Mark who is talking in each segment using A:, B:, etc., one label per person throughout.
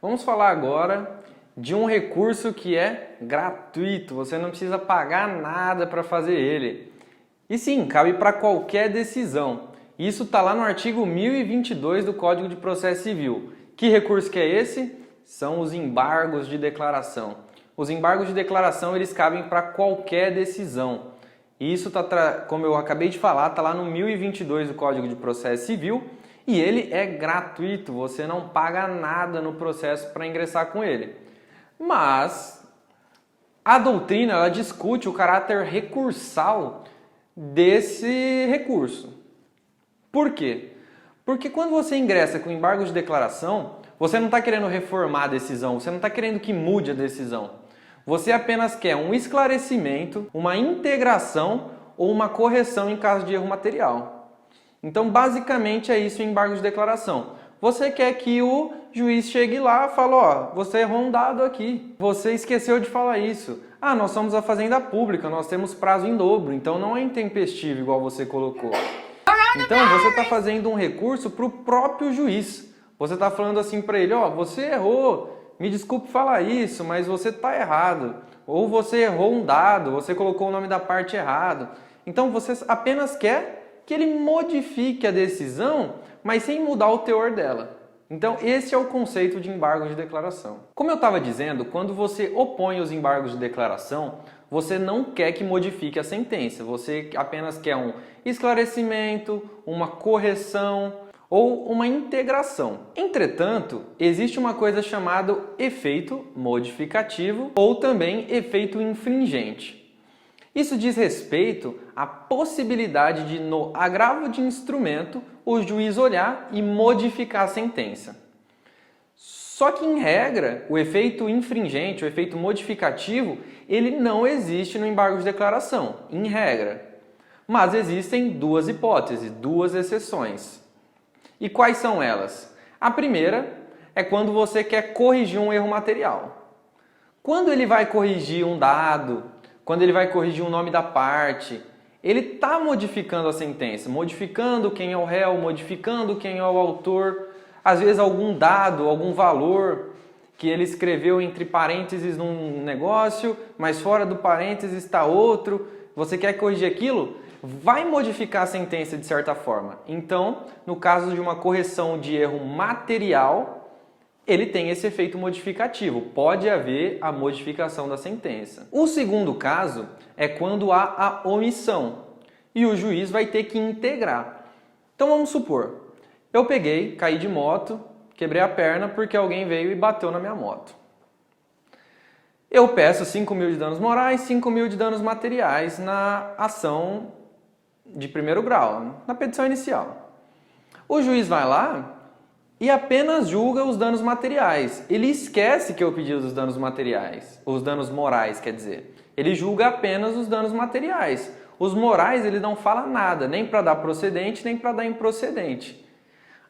A: Vamos falar agora de um recurso que é gratuito, você não precisa pagar nada para fazer ele. E sim, cabe para qualquer decisão. Isso está lá no artigo 1022 do Código de Processo Civil. Que recurso que é esse? São os embargos de declaração. Os embargos de declaração eles cabem para qualquer decisão. E isso, como eu acabei de falar, está lá no 1022 do Código de Processo Civil. E ele é gratuito, você não paga nada no processo para ingressar com ele. Mas a doutrina ela discute o caráter recursal desse recurso. Por quê? Porque quando você ingressa com embargo de declaração, você não está querendo reformar a decisão, você não está querendo que mude a decisão. Você apenas quer um esclarecimento, uma integração ou uma correção em caso de erro material. Então, basicamente, é isso o embargo de declaração. Você quer que o juiz chegue lá e fale, ó, você errou um dado aqui, você esqueceu de falar isso. Ah, nós somos a fazenda pública, nós temos prazo em dobro, então não é intempestivo igual você colocou. Então, você está fazendo um recurso para o próprio juiz. Você está falando assim para ele, ó, você errou, me desculpe falar isso, mas você está errado. Ou você errou um dado, você colocou o nome da parte errado. Então, você apenas quer que ele modifique a decisão, mas sem mudar o teor dela. Então, esse é o conceito de embargo de declaração. Como eu estava dizendo, quando você opõe os embargos de declaração, você não quer que modifique a sentença, você apenas quer um esclarecimento, uma correção ou uma integração. Entretanto, existe uma coisa chamada efeito modificativo ou também efeito infringente. Isso diz respeito à possibilidade de, no agravo de instrumento, o juiz olhar e modificar a sentença. Só que, em regra, o efeito infringente, o efeito modificativo, ele não existe no embargo de declaração, em regra. Mas existem duas hipóteses, duas exceções. E quais são elas? A primeira é quando você quer corrigir um erro material. Quando ele vai corrigir um dado, quando ele vai corrigir o nome da parte, ele está modificando a sentença, modificando quem é o réu, modificando quem é o autor, às vezes algum dado, algum valor que ele escreveu entre parênteses num negócio, mas fora do parênteses está outro, você quer corrigir aquilo? Vai modificar a sentença de certa forma. Então, no caso de uma correção de erro material, ele tem esse efeito modificativo, pode haver a modificação da sentença. O segundo caso é quando há a omissão e o juiz vai ter que integrar. Então vamos supor, eu peguei, caí de moto, quebrei a perna porque alguém veio e bateu na minha moto. Eu peço 5 mil de danos morais, 5 mil de danos materiais na ação de primeiro grau, na petição inicial. O juiz vai lá e apenas julga os danos materiais. Ele esquece que eu pedi os danos materiais, os danos morais, quer dizer. Ele julga apenas os danos materiais. Os morais ele não fala nada, nem para dar procedente, nem para dar improcedente.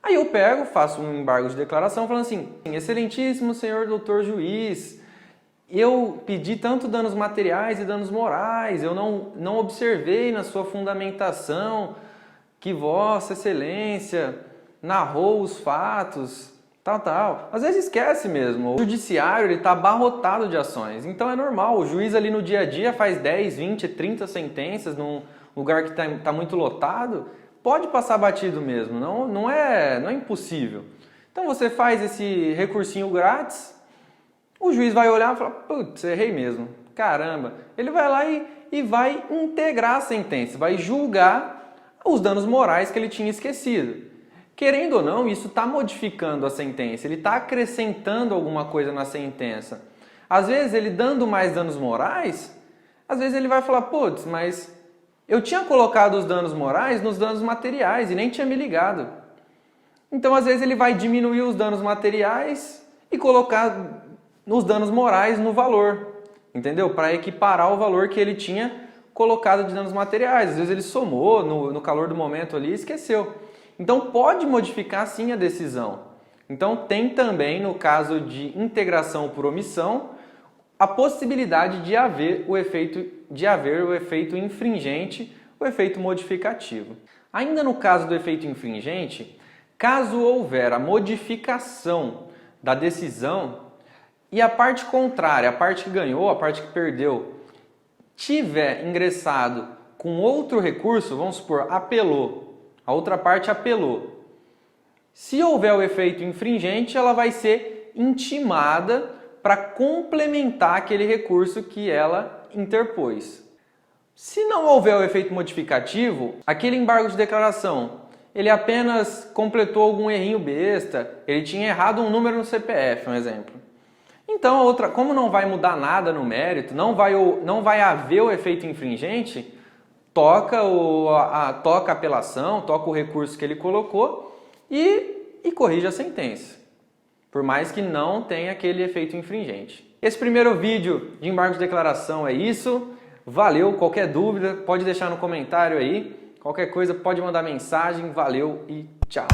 A: Aí eu pego, faço um embargo de declaração falando assim, excelentíssimo senhor doutor juiz, eu pedi tanto danos materiais e danos morais, eu não observei na sua fundamentação que vossa excelência narrou os fatos, tal. Às vezes esquece mesmo. O judiciário está abarrotado de ações. Então é normal. O juiz ali no dia a dia faz 10, 20, 30 sentenças num lugar que está muito lotado. Pode passar batido mesmo. Não é impossível. Então você faz esse recursinho grátis, o juiz vai olhar e falar, putz, errei mesmo. Caramba. Ele vai lá e vai integrar a sentença, vai julgar os danos morais que ele tinha esquecido. Querendo ou não, isso está modificando a sentença, ele está acrescentando alguma coisa na sentença. Às vezes, ele dando mais danos morais, às vezes ele vai falar, putz, mas eu tinha colocado os danos morais nos danos materiais e nem tinha me ligado. Então, às vezes, ele vai diminuir os danos materiais e colocar os danos morais no valor, entendeu? Para equiparar o valor que ele tinha colocado de danos materiais. Às vezes, ele somou no calor do momento ali e esqueceu. Então, pode modificar sim a decisão. Então, tem também, no caso de integração por omissão, a possibilidade de haver o efeito infringente, o efeito modificativo. Ainda no caso do efeito infringente, caso houver a modificação da decisão e a parte contrária, a parte que ganhou, a parte que perdeu, tiver ingressado com outro recurso, vamos supor, apelou, a outra parte apelou. Se houver o efeito infringente, ela vai ser intimada para complementar aquele recurso que ela interpôs. Se não houver o efeito modificativo, aquele embargo de declaração, ele apenas completou algum errinho besta, ele tinha errado um número no CPF, um exemplo. Então, como não vai mudar nada no mérito, não vai haver o efeito infringente, toca a apelação, toca o recurso que ele colocou e corrige a sentença, por mais que não tenha aquele efeito infringente. Esse primeiro vídeo de embargo de declaração é isso. Valeu, qualquer dúvida pode deixar no comentário aí, qualquer coisa pode mandar mensagem, valeu e tchau!